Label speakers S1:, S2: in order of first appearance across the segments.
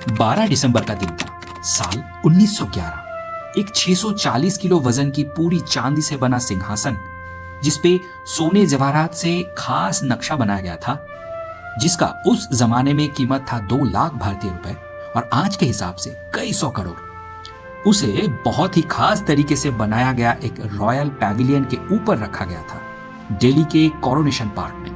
S1: 12 दिसंबर का दिन था, साल 1911। एक 640 किलो वजन की पूरी चांदी से बना सिंहासन, जिसपे सोने जवाहरात से खास नक्शा बनाया गया था, जिसका उस जमाने में कीमत था 2 लाख भारतीय रुपए और आज के हिसाब से कई सौ करोड़। उसे बहुत ही खास तरीके से बनाया गया एक रॉयल पैविलियन के ऊपर रखा गया था, दिल्ली के कोरोनेशन पार्क में।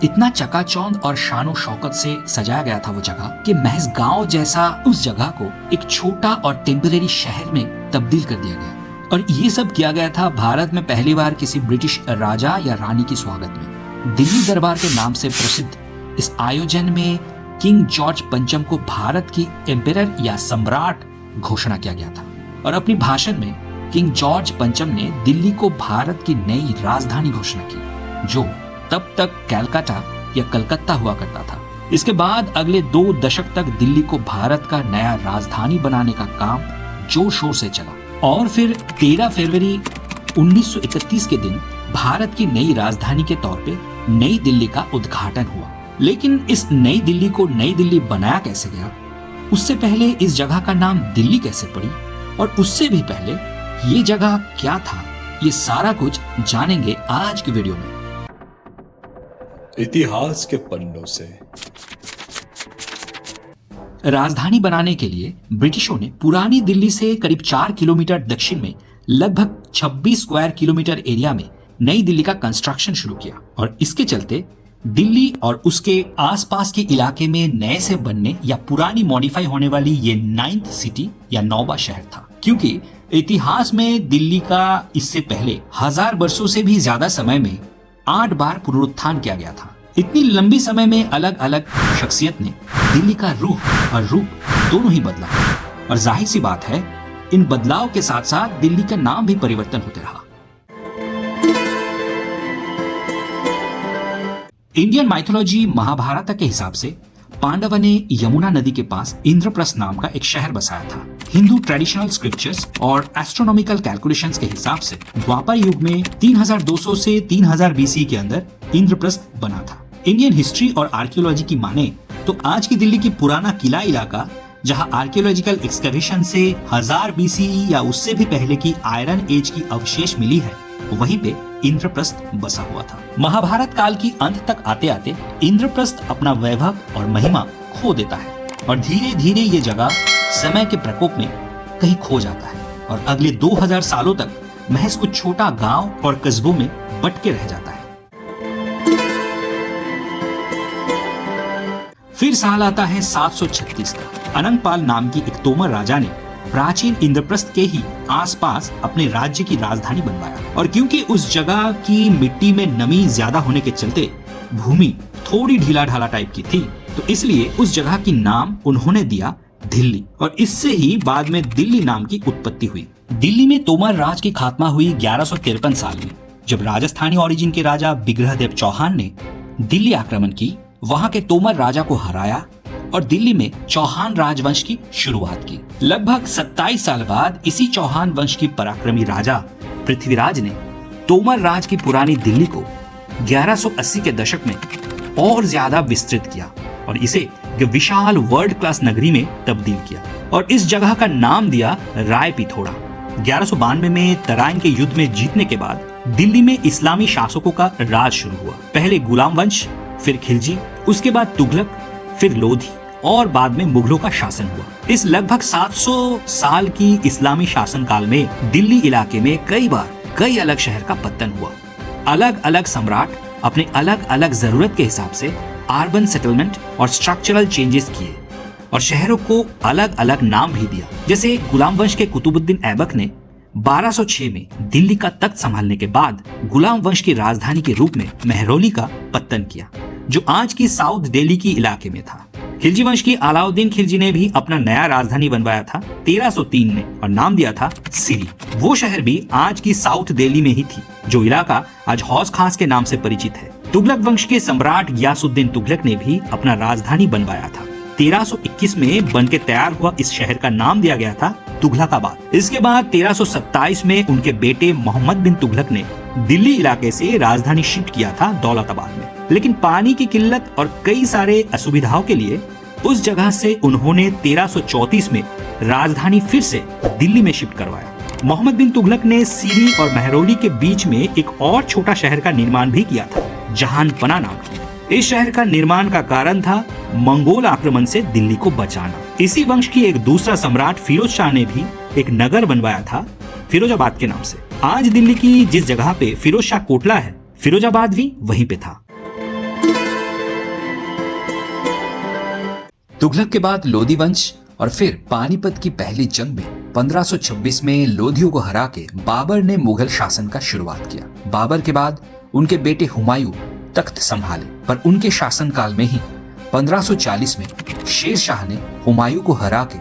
S1: इतना चकाचौंध और शानो शौकत से सजाया गया था वो जगह कि महज गांव जैसा उस जगह को एक छोटा और टेम्परेरी शहर में तब्दील कर दिया गया। और ये सब किया गया था भारत में पहली बार किसी ब्रिटिश राजा या रानी के स्वागत में। दिल्ली दरबार के नाम से प्रसिद्ध इस आयोजन में किंग जॉर्ज पंचम को भारत की एम्परर या सम्राट घोषणा किया गया था। और अपनी भाषण में किंग जॉर्ज पंचम ने दिल्ली को भारत की नई राजधानी घोषणा की, जो तब तक कैलकाटा या कलकत्ता हुआ करता था। इसके बाद अगले 2 दशक तक दिल्ली को भारत का नया राजधानी बनाने का काम जोर शोर से चला और फिर 13 फरवरी 1931 के दिन भारत की नई राजधानी के तौर पे नई दिल्ली का उद्घाटन हुआ। लेकिन इस नई दिल्ली को नई दिल्ली बनाया कैसे गया, उससे पहले इस जगह का नाम दिल्ली कैसे पड़ी और उससे भी पहले ये जगह क्या था, ये सारा कुछ जानेंगे आज की वीडियो में।
S2: इतिहास के पन्नों से।
S1: राजधानी बनाने के लिए ब्रिटिशों ने पुरानी दिल्ली से करीब 4 किलोमीटर दक्षिण में लगभग 26 स्क्वायर किलोमीटर एरिया में नई दिल्ली का कंस्ट्रक्शन शुरू किया और इसके चलते दिल्ली और उसके आसपास के इलाके में नए से बनने या पुरानी मॉडिफाई होने वाली ये 9th सिटी या 9वां शहर था। क्योंकि इतिहास में दिल्ली का इससे पहले 1000 वर्षों से भी ज्यादा समय में 8 बार पुनरुत्थान किया गया था। इतनी लंबी समय में अलग अलग शख्सियत ने दिल्ली का रूह और रूप दोनों ही बदला और जाहिर सी बात है इन बदलाव के साथ साथ दिल्ली का नाम भी परिवर्तन होते रहा। इंडियन माइथोलॉजी महाभारत के हिसाब से पांडवों ने यमुना नदी के पास इंद्रप्रस्थ नाम का एक शहर बसाया था। हिंदू ट्रेडिशनल स्क्रिप्चर्स और एस्ट्रोनॉमिकल कैलकुलेशंस के हिसाब से द्वापर युग में 3200 से 3000 बीसी के अंदर इंद्रप्रस्थ बना था। इंडियन हिस्ट्री और आर्कियोलॉजी की माने तो आज की दिल्ली की पुराना किला इलाका, जहां आर्कियोलॉजिकल एक्सकवेशन से 1000 बीसी या उससे भी पहले की आयरन एज की अवशेष मिली है, वहीं पे इंद्रप्रस्थ बसा हुआ था। महाभारत काल की अंत तक आते आते इंद्रप्रस्थ अपना वैभव और महिमा खो देता है और धीरे धीरे ये जगह समय के प्रकोप में कहीं खो जाता है और अगले 2000 सालों तक महज कुछ छोटा गांव और कस्बों में बटके रह जाता है। फिर साल आता है 736 का। अनंगपाल नाम की एक तोमर राजा ने प्राचीन इंद्रप्रस्थ के ही आसपास अपने राज्य की राजधानी बनवाया और क्योंकि उस जगह की मिट्टी में नमी ज्यादा होने के चलते भूमि थोड़ी ढीला ढाला टाइप की थी, तो इसलिए उस जगह की नाम उन्होंने दिया दिल्ली और इससे ही बाद में दिल्ली नाम की उत्पत्ति हुई। दिल्ली में तोमर राज की खात्मा हुई 1153 साल में, जब राजस्थानी ओरिजिन के राजा विग्रहदेव चौहान ने दिल्ली आक्रमण की, वहां के तोमर राजा को हराया और दिल्ली में चौहान राजवंश की शुरुआत की। लगभग 27 साल बाद इसी चौहान वंश की पराक्रमी राजा पृथ्वीराज ने तोमर राज की पुरानी दिल्ली को 1180 के दशक में और ज्यादा विस्तृत किया और इसे विशाल वर्ल्ड क्लास नगरी में तब्दील किया और इस जगह का नाम दिया राय पिथोड़ा। 1192 में तराइन के युद्ध में जीतने के बाद दिल्ली में इस्लामी शासकों का राज शुरू हुआ। पहले गुलाम वंश, फिर खिलजी, उसके बाद तुगलक, फिर लोधी और बाद में मुगलों का शासन हुआ। इस लगभग 700 साल की इस्लामी शासन काल में दिल्ली इलाके में कई बार कई अलग शहर का पतन हुआ। अलग अलग सम्राट अपने अलग अलग जरूरत के हिसाब से अर्बन सेटलमेंट और स्ट्रक्चरल चेंजेस किए और शहरों को अलग अलग नाम भी दिया। जैसे गुलाम वंश के कुतुबुद्दीन ऐबक ने 1206 में दिल्ली का तख्त संभालने के बाद गुलाम वंश की राजधानी के रूप में महरौली का पतन किया, जो आज की साउथ दिल्ली की इलाके में था। खिलजी वंश की अलाउद्दीन खिलजी ने भी अपना नया राजधानी बनवाया था 1303 में और नाम दिया था सिरी। वो शहर भी आज की साउथ दिल्ली में ही थी, जो इलाका आज हौज खास के नाम से परिचित है। तुगलक वंश के सम्राट गियासुद्दीन तुगलक ने भी अपना राजधानी बनवाया था। 1321 में बनके तैयार हुआ इस शहर का नाम दिया गया था तुगलकाबाद। इसके बाद 1327 में उनके बेटे मोहम्मद बिन तुगलक ने दिल्ली इलाके से राजधानी शिफ्ट किया था दौलताबाद में, लेकिन पानी की किल्लत और कई सारे असुविधाओं के लिए उस जगह से उन्होंने 1334 में राजधानी फिर से दिल्ली में शिफ्ट करवाया। मोहम्मद बिन तुगलक ने सीरी और महरौली के बीच में एक और छोटा शहर का निर्माण भी किया था, जहानपना नाम की। इस शहर का निर्माण का कारण था मंगोल आक्रमण से दिल्ली को बचाना। इसी वंश की एक दूसरा सम्राट फिरोज शाह ने भी एक नगर बनवाया था फिरोजाबाद के नाम से। आज दिल्ली की जिस जगह पे फिरोज शाह कोटला है, फिरोजाबाद भी वहीं पे था।
S2: तुगलक के बाद लोधी वंश और फिर पानीपत की पहली जंग में 1526 में लोधियों को हरा के बाबर ने मुगल शासन का शुरुआत किया। बाबर के बाद उनके बेटे हुमायूं तख्त संभाले, पर उनके शासनकाल में ही 1540 में शेर शाह ने हुमायूं को हरा के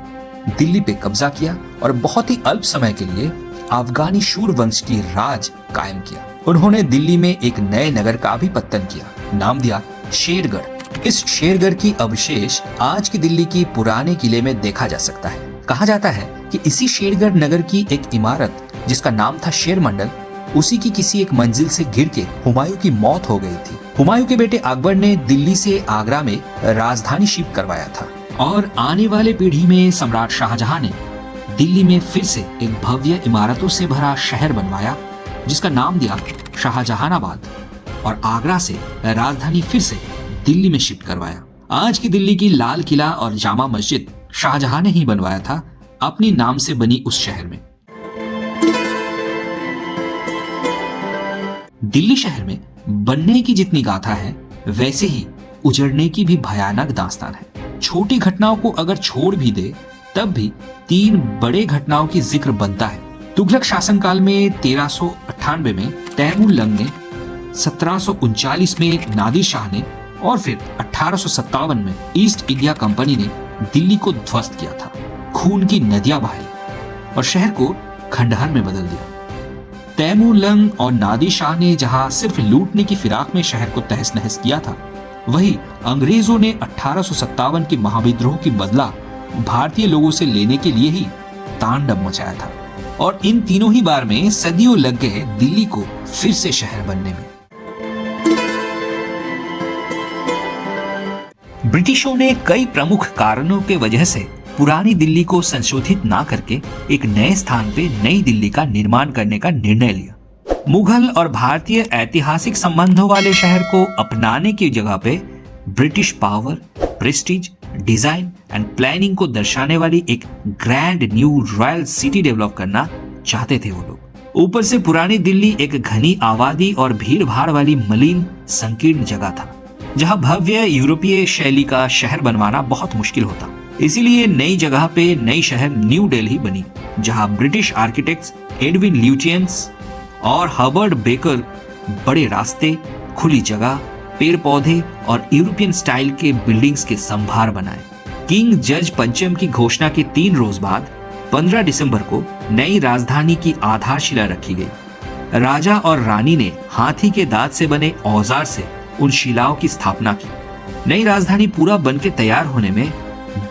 S2: दिल्ली पे कब्जा किया और बहुत ही अल्प समय के लिए अफगानी शूर वंश की राज कायम किया। उन्होंने दिल्ली में एक नए नगर का भी पत्तन किया, नाम दिया शेरगढ़। इस शेरगढ़ की अवशेष आज की दिल्ली की पुराने किले में देखा जा सकता है। कहा जाता है कि इसी शेरगढ़ नगर की एक इमारत जिसका नाम था शेर मंडल, उसी की किसी एक मंजिल से गिर के हुमायूं की मौत हो गई थी। हुमायूं के बेटे अकबर ने दिल्ली से आगरा में राजधानी शिफ्ट करवाया था
S1: और आने वाले पीढ़ी में सम्राट शाहजहां ने दिल्ली में फिर से एक भव्य इमारतों से भरा शहर बनवाया, जिसका नाम दिया शाहजहानाबाद, और आगरा से राजधानी फिर से दिल्ली में शिफ्ट करवाया। आज की दिल्ली की लाल किला और जामा मस्जिद शाहजहां ने ही बनवाया था अपने नाम से बनी उस शहर में। दिल्ली शहर में बनने की जितनी गाथा है, वैसे ही उजड़ने की भी भयानक दास्तान है। छोटी घटनाओं को अगर छोड़ भी दे, तब भी 3 बड़े घटनाओं की जिक्र बनता है। तुगलक शासनकाल में 1398 में तैमूर लंग ने, 1739 में नादिर शाह ने और फिर 1857 में ईस्ट इंडिया कंपनी ने दिल्ली को ध्वस्त किया था। खून की नदियां बहाई और शहर को खंडहर में बदल दिया। तैमूर लंग और नादिर शाह ने जहां सिर्फ लूटने की फिराक में शहर को तहस नहस किया था, वहीं अंग्रेजों ने 1857 के महाविद्रोह की बदला भारतीय लोगों से लेने के लिए ही तांडव मचाया था। और इन तीनों ही बार में सदियों लग गए दिल्ली को फिर से शहर बनने में। ब्रिटिशों ने कई प्रमुख कारणों के वजह से पुरानी दिल्ली को संशोधित ना करके एक नए स्थान पे नई दिल्ली का निर्माण करने का निर्णय लिया। मुगल और भारतीय ऐतिहासिक संबंधों वाले शहर को अपनाने की जगह पे British power, Prestige, design and planning को दर्शाने वाली एक grand new royal city develop करना चाहते थे वो लोग। ऊपर से पुरानी दिल्ली एक घनी आबादी और भीड़ भाड़ वाली मलिन संकीर्ण जगह था, जहां भव्य यूरोपीय शैली का शहर बनवाना बहुत मुश्किल होता। इसीलिए नई जगह पे नई शहर न्यू दिल्ली बनी, जहां ब्रिटिश आर्किटेक्ट्स एडविन ल्यूटियंस और हर्बर्ट बेकर बड़े रास्ते, खुली जगह, पेड़ पौधे और यूरोपियन स्टाइल के बिल्डिंग्स के संभार बनाए। किंग जॉर्ज पंचम की घोषणा के 3 रोज बाद 15 दिसंबर को नई राजधानी की आधारशिला रखी गई। राजा और रानी ने हाथी के दांत से बने औजार से उन शिलाओं की स्थापना की। नई राजधानी पूरा बनके तैयार होने में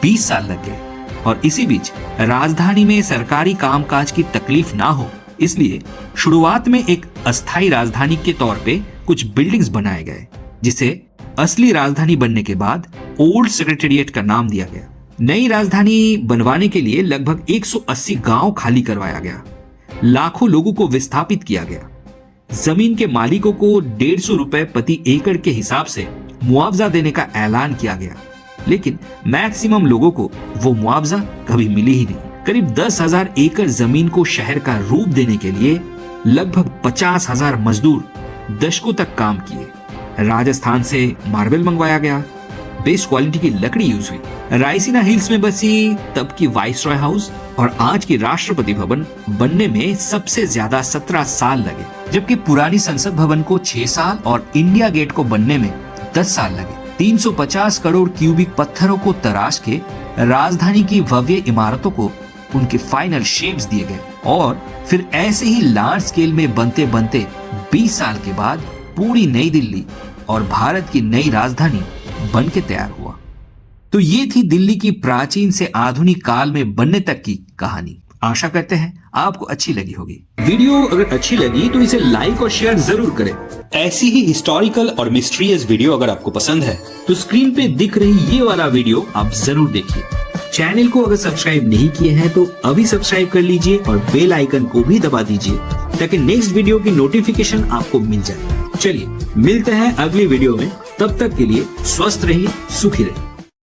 S1: 20 साल लग गए और इसी बीच राजधानी में सरकारी कामकाज की तकलीफ ना हो, इसलिए शुरुआत में एक अस्थायी राजधानी के तौर पे कुछ बिल्डिंग्स बनाए गए, जिसे असली राजधानी बनने के बाद ओल्ड सेक्रेटेरिएट का नाम दिया गया। नई राजधानी बनवाने के लिए लगभग 180 गांव खाली करवाया गया। लाखों लोगों को विस्थापित किया गया। जमीन के मालिकों को 150 रुपए प्रति एकड़ के हिसाब से मुआवजा देने का ऐलान किया गया, लेकिन मैक्सिमम लोगों को वो मुआवजा कभी मिली ही नहीं। करीब 10,000 एकड़ जमीन को शहर का रूप देने के लिए लगभग 50,000 मजदूर दशकों तक काम किए। राजस्थान से मार्बल मंगवाया गया, बेस्ट क्वालिटी की लकड़ी यूज हुई। रायसीना हिल्स में बसी तब की वाइसरॉय हाउस और आज की राष्ट्रपति भवन बनने में सबसे ज्यादा 17 साल लगे, जबकि पुरानी संसद भवन को 6 साल और इंडिया गेट को बनने में 10 साल लगे। 350 करोड़ क्यूबिक पत्थरों को तराश के राजधानी की भव्य इमारतों को उनके फाइनल शेप्स दिए गए और फिर ऐसे ही लार्ज स्केल में बनते बनते 20 साल के बाद पूरी नई दिल्ली और भारत की नई राजधानी बन के तैयार हुआ। तो ये थी दिल्ली की प्राचीन से आधुनिक काल में बनने तक की कहानी। आशा करते हैं
S2: आपको अच्छी लगी होगी।
S1: वीडियो अगर अच्छी लगी तो इसे लाइक और शेयर जरूर करें। ऐसी ही हिस्टोरिकल और मिस्ट्रियस वीडियो अगर आपको पसंद है तो स्क्रीन पे दिख रही ये वाला वीडियो आप जरूर देखिए। चैनल को अगर सब्सक्राइब नहीं किए हैं तो अभी सब्सक्राइब कर लीजिए और बेल आइकन को भी दबा दीजिए ताकि नेक्स्ट वीडियो की नोटिफिकेशन आपको मिल जाए। चलिए मिलते हैं अगली वीडियो में, तब तक के लिए स्वस्थ रहिए, सुखी रहिए।